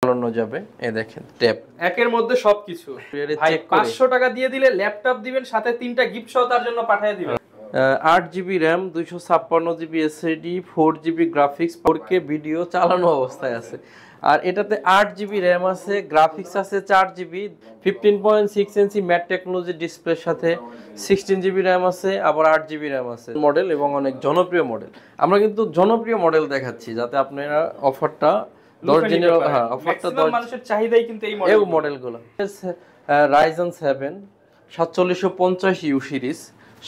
চালানো যাবে। এই দেখেন ট্যাব একের মধ্যে সবকিছু। ভাই 500 টাকা দিয়ে দিলে ল্যাপটপ দিবেন, সাথে 3টা গিফট সহ তার জন্য পাঠিয়ে দিবেন। 8GB RAM 256GB SSD 4GB graphics 4K video চালানো অবস্থায় আছে। আর এটাতে 8GB RAM আছে, গ্রাফিক্স আছে 4GB 15.6 ইঞ্চি ম্যাট টেকনোলজি ডিসপ্লের সাথে 16GB RAM আছে, আবার 8GB RAM আছে মডেল এবং অনেক জনপ্রিয় মডেল। আমরা কিন্তু জনপ্রিয় মডেল দেখাচ্ছি যাতে আপনারা অফারটা 10 দিনের অফারটা 10 মানুষের চাহিদাই কিন্তু এই মডেলগুলো। Ryzen 7 4750U series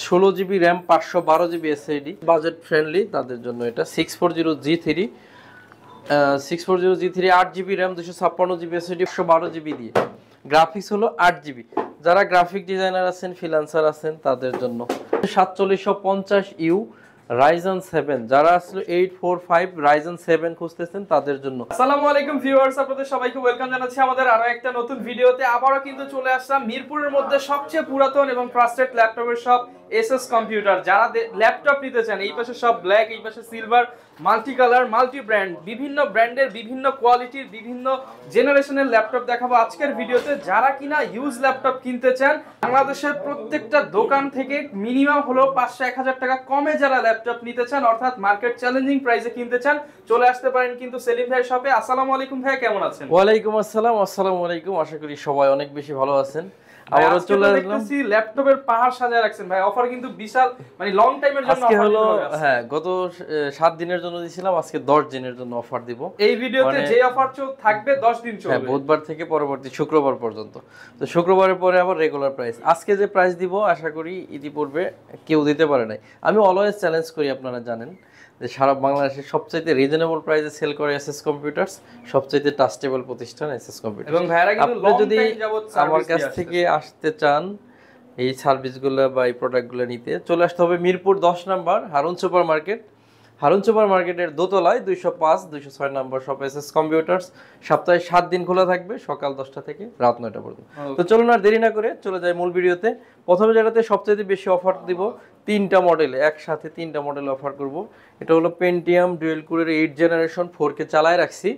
16GB RAM 512GB SSD budget friendly তাদের জন্য এটা 640G3 8GB RAM 256GB SSD 112GB দিয়ে গ্রাফিক্স হলো 8GB। যারা গ্রাফিক ডিজাইনার আছেন, ফ্রিল্যান্সার আছেন তাদের জন্য 4750U Ryzen 7, যারা আসলে 845 Ryzen 7 খুঁজতেছেন তাদের জন্য। আসসালামু আলাইকুম ভিউয়ার্স, আপনাদের সবাইকে ওয়েলকাম জানাচ্ছি আমাদের আরো একটা নতুন ভিডিওতে। আবারো কিন্তু চলে আসলাম মিরপুরের মধ্যে সবচেয়ে পুরাতন এবং ট্রাস্টেড ল্যাপটপের শপ এসএস কম্পিউটার। যারা ল্যাপটপ নিতে চান, এই পাশে সব ব্ল্যাক, এই পাশে silver, multi colour, multi brand, বিভিন্ন ব্র্যান্ডের, বিভিন্ন কোয়ালিটির, বিভিন্ন জেনারেশনের ল্যাপটপ দেখাবো আজকের ভিডিওতে। যারা কিনা ইউজ ল্যাপটপ কিনতে চান, বাংলাদেশের প্রত্যেকটা দোকান থেকে মিনিমাম হলো 500-1000 টাকা কমে যারা ল্যাপটপ নিতে চান, অর্থাৎ মার্কেট চ্যালেঞ্জিং প্রাইসে কিনতে চান, চলে আসতে পারেন কিন্তু সেলিম ভাইয়ের শপে। আসসালামু আলাইকুম ভাই, কেমন আছেন? ওয়ালাইকুম আসসালাম। আসসালামু আলাইকুম, আশা করি সবাই অনেক বেশি ভালো আছেন। আবারো চলে আসলাম। ল্যাপটপের পাহাড় সাজিয়ে রাখছেন ভাই, অফার কিন্তু বিশাল, মানে লং টাইমের জন্য আজকে হলো গত 7 দিনের জন্য দিছিলাম, আজকে 10 দিনের জন্য অফার দিব। এই ভিডিওতে যে অফার থাকবে 10 দিন চলবে, বুধবার থেকে পরবর্তী শুক্রবার পর্যন্ত। তো শুক্রবারের পরে আবার রেগুলার প্রাইস। আজকে যে প্রাইস দিব আশা করি ইতিপূর্বে কেউ দিতে পারে নাই। আমি অলওয়েজ চ্যালেঞ্জ করি, আপনারা জানেন যে সারা বাংলাদেশের সবচাইতে রিজনেবল প্রাইসে সেল করে এসএস কম্পিউটার্স, সবচাইতে ট্রাস্টেবল প্রতিষ্ঠান এসএস কম্পিউটার। এবং ভাইরা কিন্তু আপনি যদি আমার কাছ থেকে আসতে চান এই সার্ভিসগুলো বা এই প্রোডাক্টগুলো নিতে, চলে আসতে হবে মিরপুর 10 নম্বর Harun super market. Harun super মার্কেটের দোতলায় 205-206 নম্বর শপ এসএস কম্পিউটার্স। সপ্তাহে 7 দিন খোলা থাকবে, সকাল 10টা থেকে রাত 9টা পর্যন্ত। তো চলুন আর দেরি না করে চলে যাই মূল ভিডিওতে। প্রথমে যেটাতে সবচেয়ে বেশি অফার দিব, 3টা মডেলে একসাথে 3টা মডেল অফার করব। এটা হলো পেন্টিয়াম ডুয়েল কোরের 8 জেনারেশন 4K চালায় রাখছি,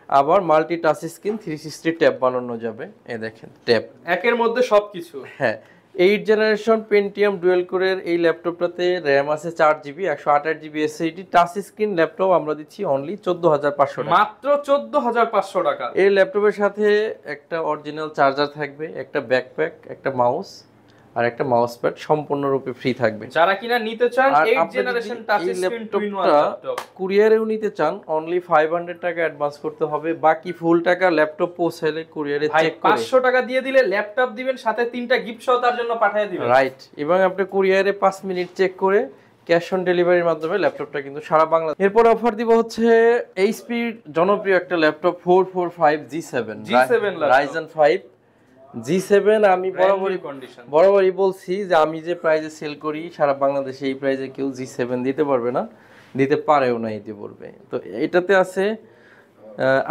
আবার মাল্টি টাচ স্ক্রিন 360 ট্যাব বানানো যাবে। এই দেখেন ট্যাব একের মধ্যে সবকিছু। হ্যাঁ, 8 জেনারেশন পেন্টিয়াম ডুয়েল কোরের এই ল্যাপটপটাতে RAM আছে 4GB 128GB SSD touch screen laptop আমরা দিচ্ছি অনলি 14500 টাকা, মাত্র 14500 টাকা। এই ল্যাপটপের সাথে একটা অরিজিনাল চার্জার থাকবে, একটা ব্যাকপ্যাক, একটা মাউস আর একটা মাউস প্যাড সম্পূর্ণরূপে ফ্রি থাকবে। যারা কিনা নিতে চান 8 জেনারেশন টাচ স্ক্রিন ল্যাপটপ কুরিয়ারেও নিতে চান, অনলি 500 টাকা অ্যাডভান্স করতে হবে, বাকি ফুল টাকা ল্যাপটপ পৌঁছালে কুরিয়ারে চেক করে 500 টাকা দিয়ে দিলে ল্যাপটপ দিবেন, সাথে 3টা গিফট সহ তার জন্য পাঠিয়ে দিবেন। রাইট, এবং আপনি কুরিয়ারে 5 মিনিট চেক করে ক্যাশ অন ডেলিভারির মাধ্যমে ল্যাপটপটা কিন্তু সারা বাংলাদেশ। এরপর অফার দিব হচ্ছে এইচপির জনপ্রিয় একটা ল্যাপটপ 445 G7 Ryzen 5 G7। আমি বরাবরই বলছি যে আমি যে প্রাইসে সেল করি সারা বাংলাদেশে এই প্রাইসে কেউ G7 দিতে পারবে না, দিতে পারেও না ইতিপূর্বে। তো এটাতে আছে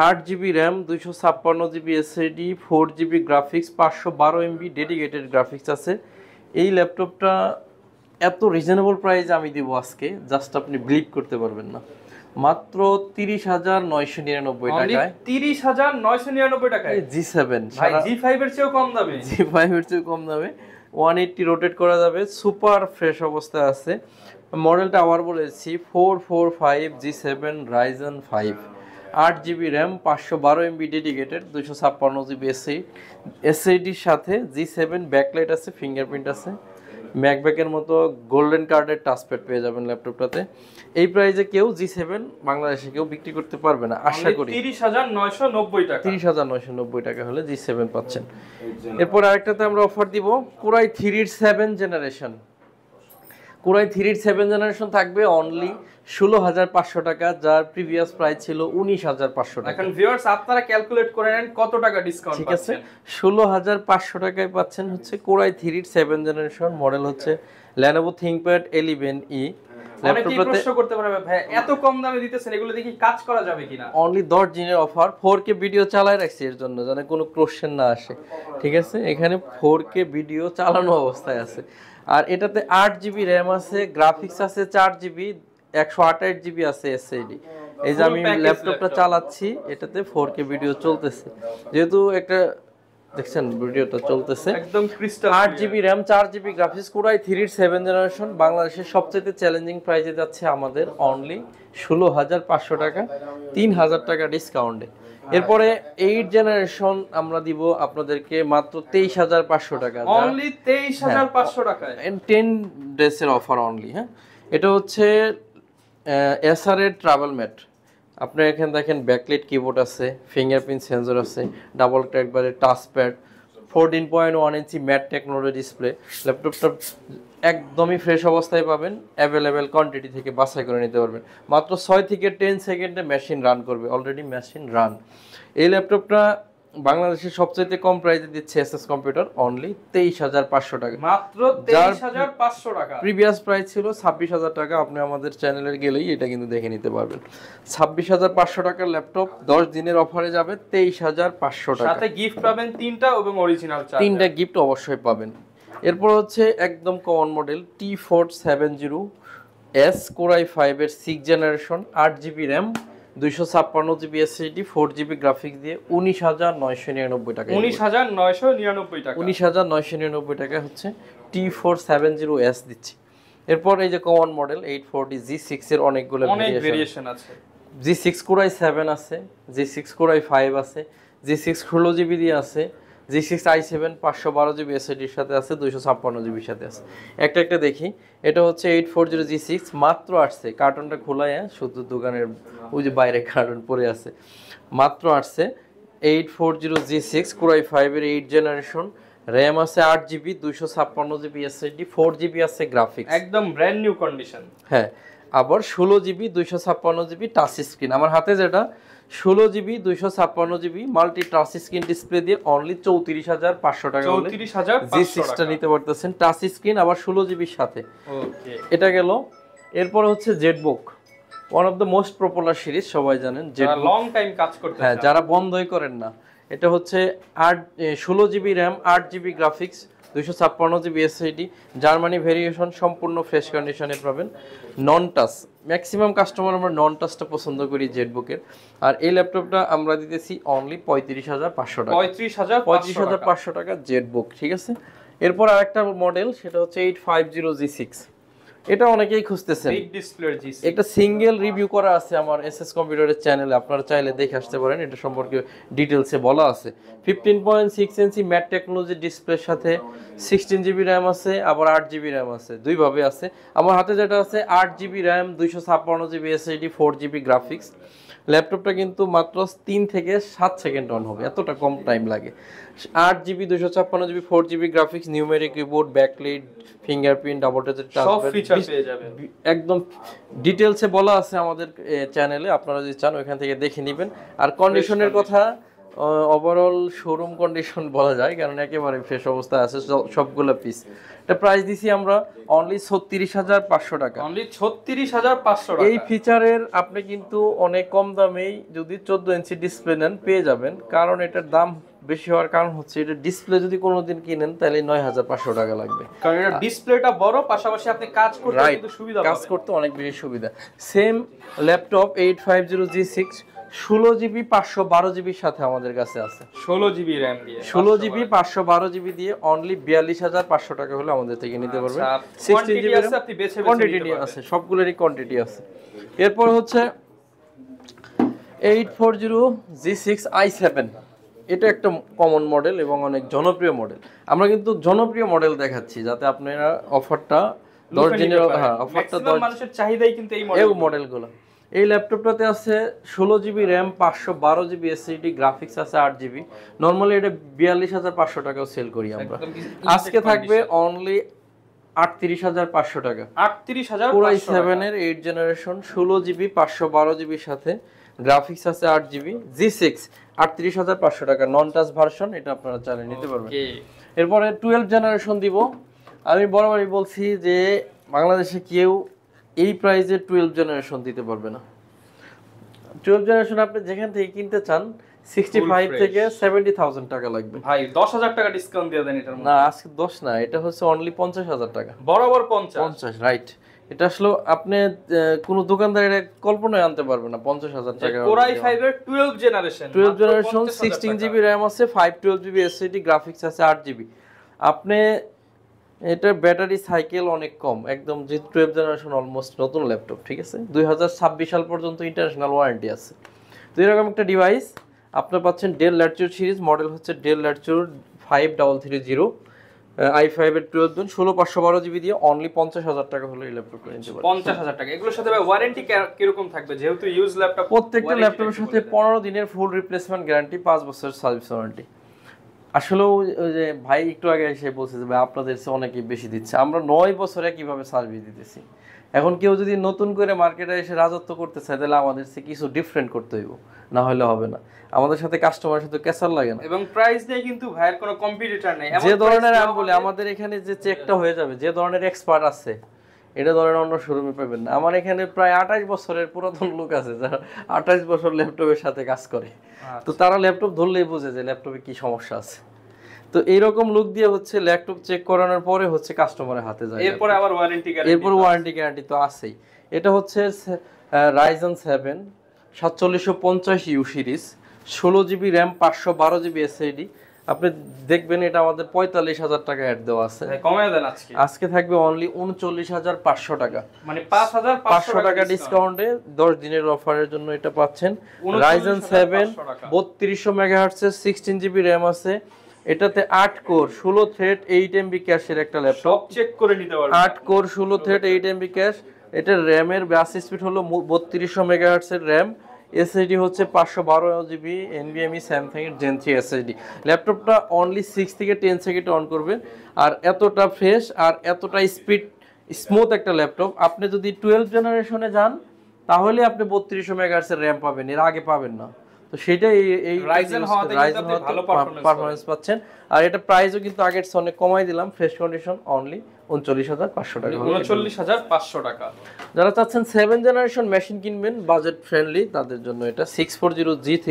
8GB RAM 256GB SSD 4GB graphics 512MB dedicated graphics আছে। এই ল্যাপটপটা এত রিজনেবল প্রাইস আমি দিব আজকে, জাস্ট আপনি বিলিভ করতে পারবেন না, মাত্র 30,999 টাকায়। 30,999 টাকায় G7 ভাই, G5 এর চেয়েও কম দামে। G5 এর চেয়েও কম দামে 180 রোটেট করা যাবে, সুপার ফ্রেশ অবস্থায় আছে। মডেলটা আবার বলেছি 445 G7 Ryzen 5 8GB RAM 512MB dedicated 256GB SSDর সাথে G7 ব্যাকলাইট আছে, ফিঙ্গারপ্রিন্ট আছে, ম্যাকব্যাকের মতো গোল্ডেন কার্ডের টাচপ্যাড পেয়ে যাবেন ল্যাপটপটাতে। এই প্রাইসে কেউ G7 বাংলাদেশে কেউ বিক্রি করতে পারবে না আশা করি। 30,990 টাকা, 30,990 টাকা হলে G7 পাচ্ছেন। এরপর আরেকটাতে আমরা অফার দিব কোরাই 3 7 জেনারেশন। কোরাই 3 7 জেনারেশন থাকবে অনলি 16,500 টাকা, যার প্রিভিয়াস প্রাইস ছিল 19,500 টাকা। এখন ভিউয়ার্স আপনারা ক্যালকুলেট করে নেন কত টাকা ডিসকাউন্ট ঠিক আছে, 16,500 টাকায় পাচ্ছেন হচ্ছে কোরাই 3 7 জেনারেশন। মডেল হচ্ছে Lenovo ThinkPad 11E। ল্যাপটপটাতে প্রশ্ন করতে পারবে ভাই এত কম দামে দিতেছেন, এগুলো দেখি কাজ করা যাবে কিনা। অনলি 10 দিনের অফার, 4K ভিডিও চালায় রাখছি এর জন্য যেন কোনো কোশ্চেন না আসে। ঠিক আছে, এখানে 4K ভিডিও চালানো অবস্থায় আছে। আর এটাতে 8GB RAM আছে, গ্রাফিক্স আছে 4GB 128GB আছে SSD। এই যে আমি ল্যাপটপটা চালাচ্ছি, এটাতে 4K ভিডিও চলতেছে, যেহেতু একটা দেখছেন ভিডিওটা চলতেছে একদম crystal. 8GB RAM 4GB graphics, Core i3 এর 7th জেনারেশন। বাংলাদেশের সবচেয়ে চ্যালেঞ্জিং প্রাইসে যাচ্ছে আমাদের অনলি 16,500 টাকা, 3,000 টাকা ডিসকাউন্টে। এরপরে 8 জেনারেশন আমরা দিব আপনাদেরকে মাত্র 23,500 টাকা, অনলি 23,500 টাকায়, 10 ডেজের অফার অনলি। হ্যাঁ, এটা হচ্ছে এসআর এর ট্রাভেল ম্যাট। আপনার এখানে দেখেন ব্যাকলাইট কিবোর্ড আছে, ফিঙ্গারপ্রিন্ট সেন্সর আছে, ডাবল ট্র্যাকবারে touch pad, 14.1 inch matte technology display. ল্যাপটপটা একদমই ফ্রেশ অবস্থায় পাবেন, অ্যাভেলেবেল কোয়ান্টিটি থেকে বাছাই করে নিতে পারবেন। মাত্র 6 থেকে 10 সেকেন্ডে মেশিন রান করবে, অলরেডি মেশিন রান। এই ল্যাপটপটা বাংলাদেশের সবচেয়ে কম প্রাইসে দিচ্ছে এসএস কম্পিউটার, অনলি 23,500 টাকা, মাত্র 23,500 টাকা। প্রিভিয়াস প্রাইস ছিল 26,000 টাকা। আপনি আমাদের চ্যানেলের গেলেই এটা কিন্তু দেখে নিতে পারবেন। 26,500 টাকার ল্যাপটপ 10 দিনের অফারে যাবে 23,500 টাকা, সাথে গিফট পাবেন 3টা এবং অরিজিনাল চার্জার। 3টা গিফট অবশ্যই পাবেন। এরপর হচ্ছে একদম common model T470S Core i5 এর 6 generation, 8GB RAM 256GB SSD 4GB graphics দিয়ে 19,999 টাকা। 19,999 টাকা, 19,999 টাকা হচ্ছে T470S দিচ্ছি। এরপর এই যে কমন মডেল 840 G6 এর অনেকগুলো ভেরিয়েশন আছে। G6 Core i7 আছে, G6 Core i5 আছে, G6 16GB দিয়ে আছে, G6 i7 512GB SSD এর সাথে আছে, 256GB এর সাথে আছে। একটা একটা দেখি। এটা হচ্ছে 840 G6, মাত্র আসছে, কার্টনটা খোলায় শুধু দোকানের ওই যে বাইরে কার্টন পড়ে আছে, মাত্র আসছে। 840 G6 Core i5 এর 8 জেনারেশন, RAM আছে 8GB 256GB SSD, 4GB আছে গ্রাফিক্স, একদম ব্র্যান্ড নিউ কন্ডিশন। হ্যাঁ, আবার 16GB 256GB টাচ স্ক্রিন। আমার হাতে যেটা 16GB 256GB multi touch screen display দিয়ে অনলি 34,500 টাকা, 34,500 G6 টা নিতে পারতেছেন, টাচ স্ক্রিন আবার 16GB সাথে। ওকে, এটা গেল। এরপর হচ্ছে Jetbook, one of the most popular series, সবাই জানেন যারা লং টাইম কাজ করতে হ্যাঁ, চায়, যারা বন্ধই করেন না। এটা হচ্ছে 16GB RAM 8GB graphics 256GB SSD, Germany variation, সম্পূর্ণ ফ্রেশ কন্ডিশনে পাবেন, নন টাচ। ম্যাক্সিমাম কাস্টমার আমরা নন টাচটা পছন্দ করি জেটবুকের। আর এই ল্যাপটপটা আমরা দিতেছি অনলি 35,500 টাকা, 35,500 টাকা জেটবুক, ঠিক আছে। এরপর আরেকটা মডেল, সেটা হচ্ছে 850 G6। এটা অনেকেই খুঁজতেছেন, বিগ ডিসপ্লের G6। একটা সিঙ্গেল রিভিউ করা আছে আমার এসএস কম্পিউটারের চ্যানেলে, আপনারা চাইলে দেখে আসতে পারেন। এটা সম্পর্কে ডিটেলসে বলা আছে। 15.6 ইঞ্চি ম্যাট টেকনোলজি ডিসপ্লের সাথে 16GB RAM আছে, আবার 8GB RAM আছে, দুইভাবে আছে। আমার হাতে যেটা আছে 8GB RAM 256GB SSD 4GB graphics. ল্যাপটপটা কিন্তু মাত্র 3 থেকে 7 সেকেন্ড অন হবে, এতটা কম টাইম লাগে। 8GB 256GB 4GB graphics, numeric keyboard, backlight, fingerprint, double touch সব ফিচার পেয়ে যাবেন। একদম ডিটেলসে বলা আছে আমাদের চ্যানেলে, আপনারা যদি চান ওইখান থেকে দেখে নেবেন। আর কন্ডিশনের কথা, ওভারঅল শোরুম কন্ডিশন বলা যায়, কারণ একেবারে ফ্রেশ অবস্থায় আছে সবগুলো পিস। এটা প্রাইস দিছি আমরা অনলি 36,500 টাকা, অনলি 36,500 টাকা। এই ফিচারের আপনি কিন্তু অনেক কম দামেই যদি 14 ইঞ্চি ডিসপ্লে নেন পেয়ে যাবেন। কারণ এটার দাম বেশি হওয়ার কারণ হচ্ছে এটা ডিসপ্লে যদি কোনোদিন কিনেন তাহলে 9,500 টাকা লাগবে, কারণ এটা ডিসপ্লেটা বড়, পাশাপাশি আপনি কাজ করতে কিন্তু সুবিধা পাবেন, কাজ করতে অনেক বেশি সুবিধা। Same laptop 850 G6 16GB 512GB সাথে আমাদের কাছে আছে, 16GB RAM দিয়ে, 16GB 512GB দিয়ে অনলি 42,500 টাকা হলে আমাদের থেকে নিতে পারবেন। 16GB আছে, আপনি বেছে বেছে কোয়ান্টিটি নিতে পারবেন, আছে, সবগুলোরই কোয়ান্টিটি আছে। এরপর হচ্ছে 840 G6 i7, এটা একটা কমন মডেল এবং অনেক জনপ্রিয় মডেল। আমরা কিন্তু জনপ্রিয় মডেল দেখাচ্ছি যাতে আপনারা অফারটা 10 দিনের, হ্যাঁ অফারটা 10 মানুষের চাহিদাই কিন্তু এই মডেলগুলো। এই ল্যাপটপটাতে আছে 16GB RAM 512GB SSD, graphics আছে 8GB। নরমালি এটা 42,500 টাকাও সেল করি আমরা, আজকে থাকবে অনলি 38,500 টাকা। 38,500 Core i7 এর 8 জেনারেশন, 16GB 512GB সাথে গ্রাফিক্স আছে 8GB, G6 38,500 টাকা, নন টাচ ভার্সন, এটা আপনারা চালিয়ে নিতে পারবেন। এরপরে 12 জেনারেশন দিব। আমি বরাবরই বলছি যে বাংলাদেশে কেউ এই প্রাইসে 12 জেনারেশন দিতে পারবে না। 12 জেনারেশন আপনি যেখান থেকে কিনতে চান 65 থেকে 70,000 টাকা লাগবে। ভাই 10,000 টাকা ডিসকাউন্ট দিয়ে দেন এটার মধ্যে। না, আজকে 10 না, এটা হচ্ছে অনলি 50,000 টাকা, বরাবর 50, রাইট। এটা আসলে আপনি কোনো দোকানদার এটা কল্পনায় আনতে পারবে না 50,000 টাকা। Core i5 এর 12 জেনারেশন 12 জেনারেশন 16 জিবি র্যাম আছে, 512 জিবি এসএসডি, গ্রাফিক্স আছে 8 জিবি। আপনি এটার ব্যাটারি সাইকেল অনেক কম, একদম যে 12 জেনারেশন অলমোস্ট নতুন ল্যাপটপ, ঠিক আছে। 2026 সাল পর্যন্ত ইন্টারন্যাশনাল ওয়ারেন্টি আছে। তো এরকম একটা ডিভাইস আপনি পাচ্ছেন ডেল ল্যাটিটিউড সিরিজ, মডেল হচ্ছে ডেল ল্যাটিটিউড 5330, i5 এর 12 জেন 16512 জিবি দিয়ে অনলি 50,000 টাকা হলো এই ল্যাপটপটা নিতে পারবেন। 50,000 টাকা। এগুলোর সাথে ভাই ওয়ারেন্টি কিরকম থাকবে, যেহেতু ইউজ ল্যাপটপ? প্রত্যেকটা ল্যাপটপের সাথে 15 দিনের ফুল রিপ্লেসমেন্ট গ্যারান্টি, 5 বছরের সার্ভিস ওয়ারেন্টি। আসলে ওই যে ভাই একটু আগে এসে বলছে যে ভাই আপনাদের চেয়ে অনেকেই বেশি দিচ্ছে, আমরা 9 বছরে কিভাবে সার্ভিস দিতেছি। এখন কেউ যদি নতুন করে মার্কেটে এসে রাজত্ব করতে চায় তাহলে আমাদের চেয়ে কিছু ডিফারেন্ট করতে হইব, না হলে হবে না। আমাদের সাথে কাস্টমারের সাথে ক্যাসাল লাগে না, এবং প্রাইস নিয়ে কিন্তু ভাইয়ের কোনো কম্পিটিটর নাই। যে ধরনের আমি বলি আমাদের এখানে যে চেকটা হয়ে যাবে, যে ধরনের এক্সপার্ট আছে এটা ধরেন অন্য শোরুমে পাবেন না। আমার এখানে প্রায় 28 বছরের পুরাতন লোক আছে যারা 28 বছর ল্যাপটপের সাথে কাজ করে। তো তারা ল্যাপটপ ধরলেই বোঝে যে ল্যাপটপে কি সমস্যা আছে। তো এইরকম লুক দিয়ে হচ্ছে ল্যাপটপ চেক করানোর পরে হচ্ছে কাস্টমারের হাতে যায়, এরপরে আবার ওয়ারেন্টি গ্যারান্টি, এরপর ওয়ারেন্টি গ্যারান্টি তো আছেই। এটা হচ্ছে Ryzen 7 4750U series, 16 GB RAM, 512 GB SSD. আপনি দেখবেন এটা আমাদের 45,000 টাকা অ্যাড দেওয়া আছে, কমে দেন আজকে। আজকে থাকবে অনলি 39,500 টাকা, মানে 5,500 টাকা ডিসকাউন্টে 10 দিনের অফারের জন্য এটা পাচ্ছেন। Ryzen 7 3200 মেগাহার্টজের 16 জিবি র্যাম আছে, এটাতে 8 কোর 16 থ্রেড 8 এমবি ক্যাশের একটা ল্যাপটপ, সব চেক করে নিতে পারবেন। 8 কোর 16 থ্রেড 8 এমবি ক্যাশ। এটা র্যামের ব্যাস স্পিড হলো 3200 মেগাহার্টজের র্যাম, এসএসডি হচ্ছে 512 জিবি এনভিএমই স্যামসাং এর Gen 3 এসএসডি। ল্যাপটপটা অনলি 6 থেকে 10 সেকেন্ডে অন করবেন, আর এতটা ফ্রেশ আর এতটা স্মুথ একটা ল্যাপটপ। আপনি যদি 12 জেনারেশনে যান তাহলে আপনি 3200 মেগাহার্টজের র্যাম পাবেন, এর আগে পাবেন না। তো সেটাই এই Ryzen হওয়াতে ভালো পারফরম্যান্স পাচ্ছেন। আর এটা প্রাইসও কিন্তু আগের চেয়ে অনেক কমাই দিলাম, ফ্রেশ কন্ডিশন অনলি 39,500 টাকা। 39,500 টাকা। যারা চাচ্ছেন 7 জেনারেশন মেশিন কিনবেন বাজেট ফ্রেন্ডলি, তাদের জন্য এটা 640G3,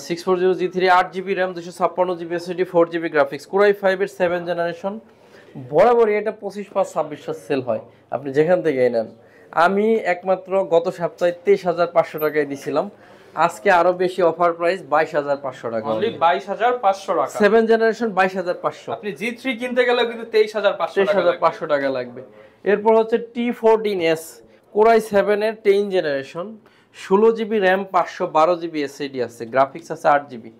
640G3 8 GB RAM, 256 GB SSD, 4 GB graphics, Core i5 এর 7 জেনারেশন। বরাবরই এটা 25,500 সেল হয়, আপনি যেখান থেকে নেন। আমি একমাত্র গত সপ্তাহে 23,500 টাকায় দিছিলাম, আজকে আরো বেশি অফার প্রাইস 22,500 টাকা, অনলি 22,500 টাকা। 7 জেনারেশন 22,500। আপনি G3 কিনতে গেলে কিন্তু 23,500 টাকা লাগবে। এরপর হচ্ছে T14S Core i7 এর 10 generation, 16 GB RAM, 512 GB SSD আছে, গ্রাফিক্স আছে 8 জিবি।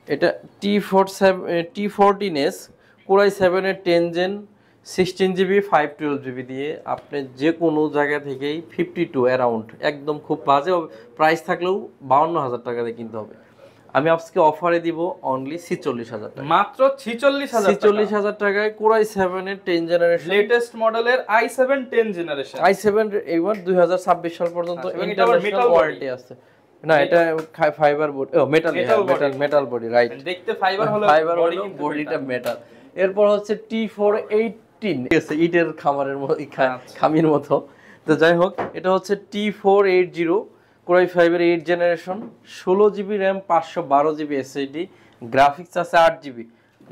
এটা T14S Core i7 এর 10 জেন, 16 জিবি 512 জিবি দিয়ে আপনি যে কোনো জায়গা থেকেই 52 অ্যারাউন্ড, একদম খুব বাজে প্রাইস থাকলেও 52,000 টাকা দিয়ে কিনতে হবে। আমি আজকে অফারে দিব অনলি 46,000 টাকা, মাত্র 46,000 টাকায় Core i7 এর 10 জেনারেশন, লেটেস্ট মডেলের i7 10 জেনারেশন। i7 এবার 2026 সাল পর্যন্ত ইন্টারন্যাশনাল ওয়ারেন্টি আছে। না এটা fibre body, metal body, right. দেখতে ফাইবার হলো, বডিটা মেটাল। এরপর হচ্ছে T418, ঠিক আছে, ইটের খামির মতো। তো যাই হোক, এটা হচ্ছে T480 Core i5 এর 8 generation, 16 GB RAM, 512 GB SSD, graphics আছে 8 জিবি।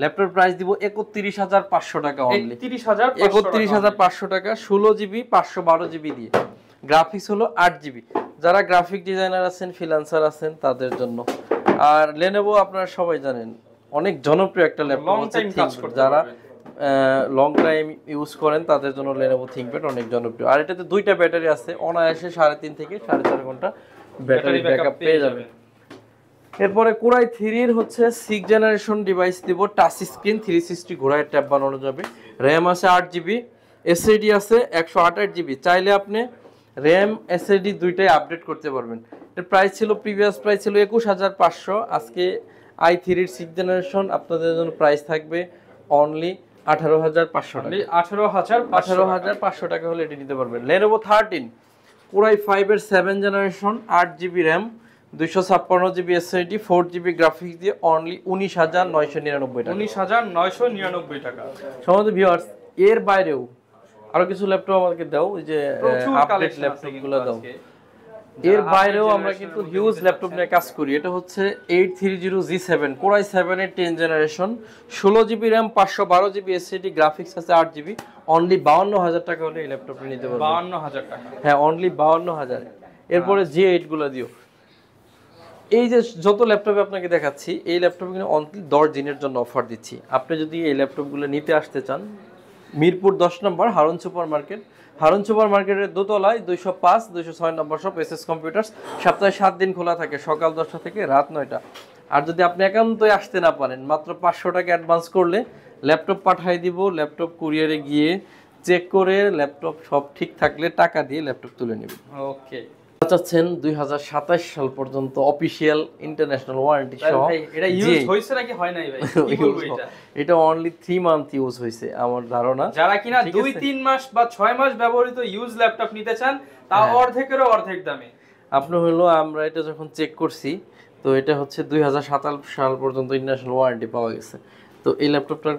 ল্যাপটপ প্রাইস দিব 31,500 টাকা অনলি, 31,500 টাকা, 16 জিবি 512 জিবি দিয়ে, গ্রাফিক্স হলো 8 জিবি। যারা গ্রাফিক ডিজাইনার আছেন, ফ্রিল্যান্সার আছেন, তাদের জন্য। আর Lenovo আপনারা সবাই জানেন অনেক জনপ্রিয় একটা ল্যাপটপ, যারা লং টাইম ইউজ করেন তাদের জন্য Lenovo ThinkPad অনেক জনপ্রিয়। আর এটাতে দুইটা ব্যাটারি আছে, অনায়াসে 3.5 থেকে 4.5 ঘন্টা ব্যাটারি ব্যাকআপ পেয়ে যাবেন। এরপরে Core i3 এর হচ্ছে 6 জেনারেশন ডিভাইস দিব, টাচ স্ক্রিন, 360 ঘোরায় ট্যাব বানানো যাবে, র্যাম আছে 8 জিবি, এসএসডি আছে 128 জিবি। চাইলে আপনি র্যাম এসএসডি দুইটাই আপডেট করতে পারবেন। এর প্রাইস ছিল, প্রিভিয়াস প্রাইস ছিল 21,500, আজকে i3 এর 6 জেনারেশন আপনাদের জন্য প্রাইস থাকবে অনলি 18,500 টাকা, 18,500 টাকা হলে এটি নিতে পারবেন। Lenovo 13 Core i5 এর 7 generation, 8 GB RAM, 256 GB SSD, 4 GB graphics দিয়ে অনলি 19,999 টাকা, 19,999 টাকা। সম্মানিত ভিউয়ার্স, এর বাইরেও আরো কিছু ল্যাপটপ আমাদেরকে দাও, এই যে আপডেট ল্যাপটপগুলো দাও। এর বাইরেও আমরা কিন্তু হিউজ ল্যাপটপ নিয়ে কাজ করি। এটা হচ্ছে 830G7 Core i7 এর 10 generation, 16GB RAM, 512GB SSD, graphics আছে 8GB, অনলি 52000 টাকা হলে এই ল্যাপটপটা নিতে পারবেন। 52000 টাকা? হ্যাঁ, অনলি 52000। এরপরে G8 গুলো দিও। এই যে যত ল্যাপটপ আপনাকে দেখাচ্ছি, এই ল্যাপটপ কিন্তু অনলি 10 দিনের জন্য অফার দিচ্ছি। আপনি যদি এই ল্যাপটপগুলো নিতে আসতে চান, মিরপুর 10 নম্বর Harun super market, Harun super মার্কেটের দোতলায় 205 206 নম্বর শপ এসএস কম্পিউটার্স। সপ্তাহে 7 দিন খোলা থাকে, সকাল 10টা থেকে রাত 9টা। আর যদি আপনি একান্তই আসতে না পারেন, মাত্র 500 টাকা অ্যাডভান্স করলে ল্যাপটপ পাঠিয়ে দিব। ল্যাপটপ কুরিয়ারে গিয়ে চেক করে ল্যাপটপ সব ঠিক থাকলে টাকা দিয়ে ল্যাপটপ তুলে নেবেন। ওকে। চাচ্ছেন 2027 সাল পর্যন্ত অফিশিয়াল ইন্টারন্যাশনাল ওয়ারেন্টি সহ। ভাই এটা ইউজ হইছে নাকি হয় নাই ভাই? কি বলবো এটা? এটা অনলি 3 মান্থ ইউজ হইছে আমার ধারণা। যারা কিনা 2-3 মাস বা 6 মাস ব্যবহৃত ইউজ ল্যাপটপ নিতে চান, তা অর্ধেকেরও অর্ধেক দামে। আপনি হলো, আমরা এটা যখন চেক করছি, তো এটা হচ্ছে 2027 সাল পর্যন্ত ইন্টারন্যাশনাল ওয়ারেন্টি পাওয়া গেছে। তো এই ল্যাপটপটার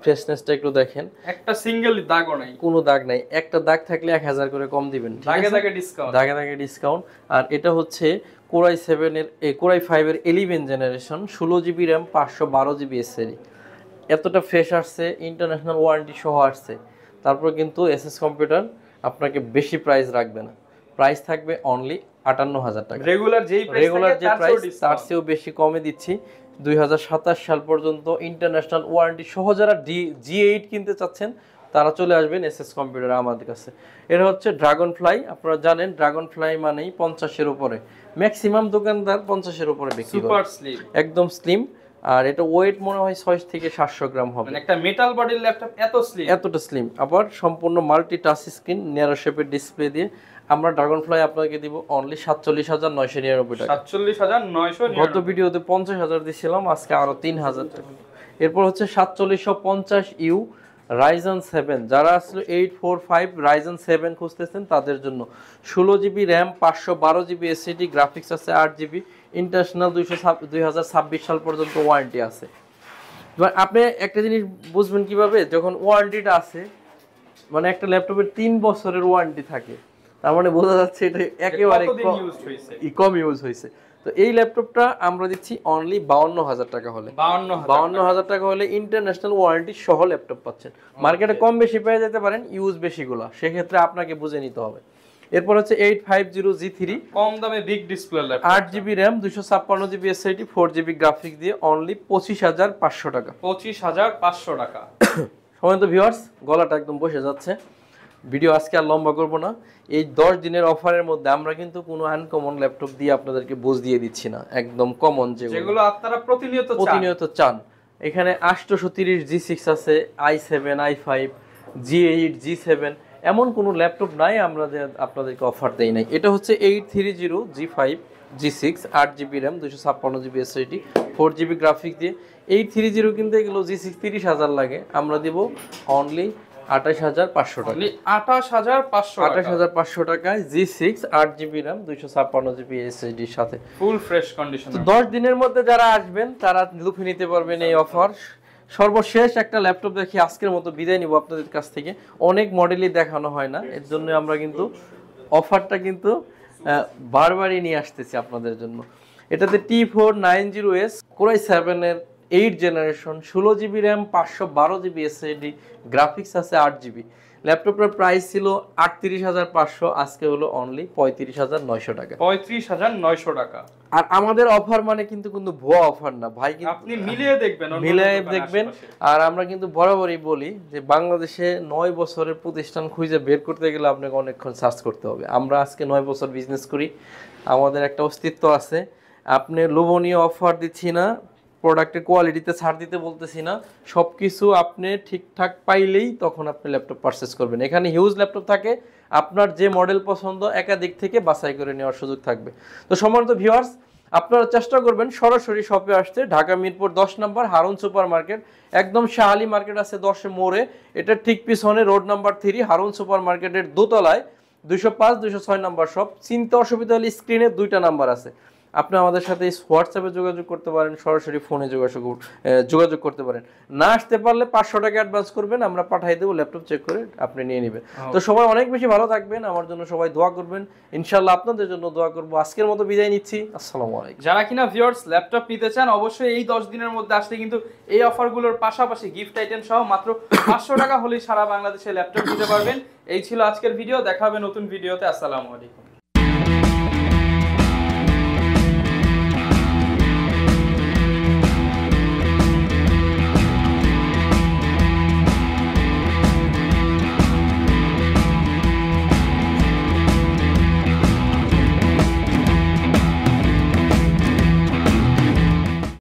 ফ্রেশনেসটা একটু দেখেন, একটা সিঙ্গেল দাগও নাই, কোনো দাগ নাই। একটা দাগ থাকলে 1000 করে কম দিবেন, দাগে দাগে ডিসকাউন্ট, দাগে দাগে ডিসকাউন্ট। আর এটা হচ্ছে Core i7 এর Core i5 এর 11 generation, 16GB RAM, 512GB SSD. এতটা ফ্রেশ আসছে, ইন্টারন্যাশনাল ওয়ারেন্টি সহ আসছে। তারপর কিন্তু এসএস কম্পিউটার আপনাকে বেশি প্রাইস রাখবে না, প্রাইস থাকবে অনলি 58000 টাকা। রেগুলার যে প্রাইস তার চেয়েও বেশি কমে দিচ্ছি। 2027 সাল পর্যন্ত ইন্টারন্যাশনাল ওয়ারেন্টি সহ যারা G8 কিনতে চাচ্ছেন, তারা চলে আসবেন এসএস কম্পিউটার আমাদের কাছে। এটা হচ্ছে ড্রাগন ফ্লাই। আপনারা জানেন ড্রাগন ফ্লাই মানেই 50-এর উপরে, ম্যাক্সিমাম দোকানদার 50-এর উপরে বিক্রি করে। সুপার স্লিম, একদম স্লিম। আর এটা ওয়েট মনে হয় 6 থেকে 700 গ্রাম হবে। মানে একটা মেটাল বডির ল্যাপটপ এত স্লিম, এতটা স্লিম, আবার সম্পূর্ণ মাল্টি টাচ স্ক্রিন, ন্যারো শেপের ডিসপ্লে দিয়ে আমরা ড্রাগন ফ্লাই আপনাকে দিব অনলি 47999 টাকা। 47999। গত ভিডিওতে 50000 দিয়েছিলাম, আজকে আরো 3000 টাকা। এরপর হচ্ছে 4750U Ryzen 7, যারা আসলে 845 Ryzen 7 খুঁজতেছেন তাদের জন্য, 16GB RAM, 512GB SSD, graphics আছে 8GB, ইন্টারন্যাশনাল 2026 সাল পর্যন্ত ওয়ারেন্টি আছে। এবার আপনি একটা জিনিস বুঝবেন কিভাবে, যখন ওয়ারেন্টিটা আছে, মানে একটা ল্যাপটপের 3 বছরের ওয়ারেন্টি থাকে, তার মানে বোঝা যাচ্ছে এটা একেবারে কম ইউজ হয়েছে। তো এই ল্যাপটপটা আমরা দিচ্ছি অনলি 52000 টাকা হলে। 52000 টাকা হলে ইন্টারন্যাশনাল ওয়ারেন্টি সহ ল্যাপটপ পাচ্ছেন। মার্কেটে কম বেশি পেয়ে যেতে পারেন, ইউজ বেশিগুলা, সেক্ষেত্রে আপনাকে বুঝে নিতে হবে। এরপর হচ্ছে 850G3, কম দামে big display laptop, 8GB RAM, 256GB SSD, 4GB graphics দিয়ে অনলি 25500 টাকা। 25500 টাকা। সম্মানিত ভিউয়ার্স, গলাটা একদম বসে যাচ্ছে, ভিডিও আজকে আর লম্বা করব না। এই 10 দিনের অফারের মধ্যে আমরা কিন্তু কোনো আনকমন ল্যাপটপ দিয়ে আপনাদেরকে বুঝ দিয়ে দিচ্ছি না, একদম কমন যেগুলো আপনারা প্রতিনিয়ত চান। এখানে 830G6 আছে, i7, i5, G8, G7, এমন কোনো ল্যাপটপ নাই আমরা যে আপনাদেরকে অফার দেই নাই। এটা হচ্ছে 830G5 G6, 8GB RAM, 256GB SSD, 4GB graphics দিয়ে। 830 কিন্তু এগুলো G6 30000 লাগে, আমরা দিব অনলি 28500 টাকা। 28500 টাকায় G6, 8GB RAM, 256GB এসএসডির সাথে ফুল ফ্রেশ কন্ডিশন। 10 দিনের মধ্যে যারা আসবেন তারা লুফে নিতে পারবেন এই অফার। সর্বশেষ একটা ল্যাপটপ দেখি আজকের মতো বিদায় নিব আপনাদের কাছ থেকে। অনেক মডেলই দেখানো হয় না, এর জন্য আমরা কিন্তু অফারটা কিন্তু বারবারই নিয়ে আসতেছি আপনাদের জন্য। এটাতে T490S Core i7 এর 8 generation, 16GB RAM, 512GB SSD, graphics আছে 8GB। ল্যাপটপটার প্রাইস ছিল 38500, আজকে হলো অনলি 35900 টাকা। 35900 টাকা। আর আমাদের অফার মানে কিন্তু কোনো ভুয়া অফার না ভাই, আপনি মিলিয়ে দেখবেন। আর আমরা কিন্তু বরাবরই বলি যে বাংলাদেশে 9 বছরের প্রতিষ্ঠান খুঁজে বের করতে গেলে আপনাকে অনেকক্ষণ সার্চ করতে হবে। আমরা আজকে 9 বছর বিজনেস করি, আমাদের একটা অস্তিত্ব আছে। আপনি লোভনীয় অফার দিচ্ছি না, প্রোডাক্টের কোয়ালিটিতে ছাড় দিতে বলতেছি না, সব কিছু আপনি ঠিকঠাক পাইলেই তখন আপনি ল্যাপটপ পারচেস করবেন। এখানে হিউজ ল্যাপটপ থাকে, আপনার যে মডেল পছন্দ একাধিক থেকে বাছাই করে নেওয়ার সুযোগ থাকবে। তো সম্মানিত ভিউয়ার্স, আপনারা চেষ্টা করবেন সরাসরি শপে আসতে। ঢাকা মিরপুর 10 নম্বর হারুন সুপার মার্কেট, একদম শাহালি মার্কেট আছে 10 মোড়ে, এটা ঠিক পিছনে রোড নাম্বার 3 হারুন সুপার মার্কেটের দোতলায় 205 206 নম্বর শপ। চিনতে অসুবিধা হলে স্ক্রিনে 2টা নাম্বার আছে, আপনি আমাদের সাথে হোয়াটসঅ্যাপে যোগাযোগ করতে পারেন, সরাসরি ফোনে যোগাযোগ করতে পারেন। না আসতে পারলে 500 টাকা অ্যাডভান্স করবেন, আমরা পাঠিয়ে দেবো, ল্যাপটপ চেক করে আপনি নিয়ে নেবেন। তো সবাই অনেক বেশি ভালো থাকবেন, আমার জন্য সবাই দোয়া করবেন, ইনশাআল্লাহ আপনাদের জন্য দোয়া করবো। আজকের মতো বিদায় নিচ্ছি, আসসালামু আলাইকুম। যারা কিনা ভিউয়ার্স ল্যাপটপ নিতে চান অবশ্যই এই 10 দিনের মধ্যে আসলে কিন্তু এই অফারগুলোর পাশাপাশি গিফট আইটেম সহ মাত্র 500 টাকা হলেই সারা বাংলাদেশে ল্যাপটপ নিতে পারবেন। এই ছিল আজকের ভিডিও, দেখা হবে নতুন ভিডিওতে। আসসালামু আলাইকুম।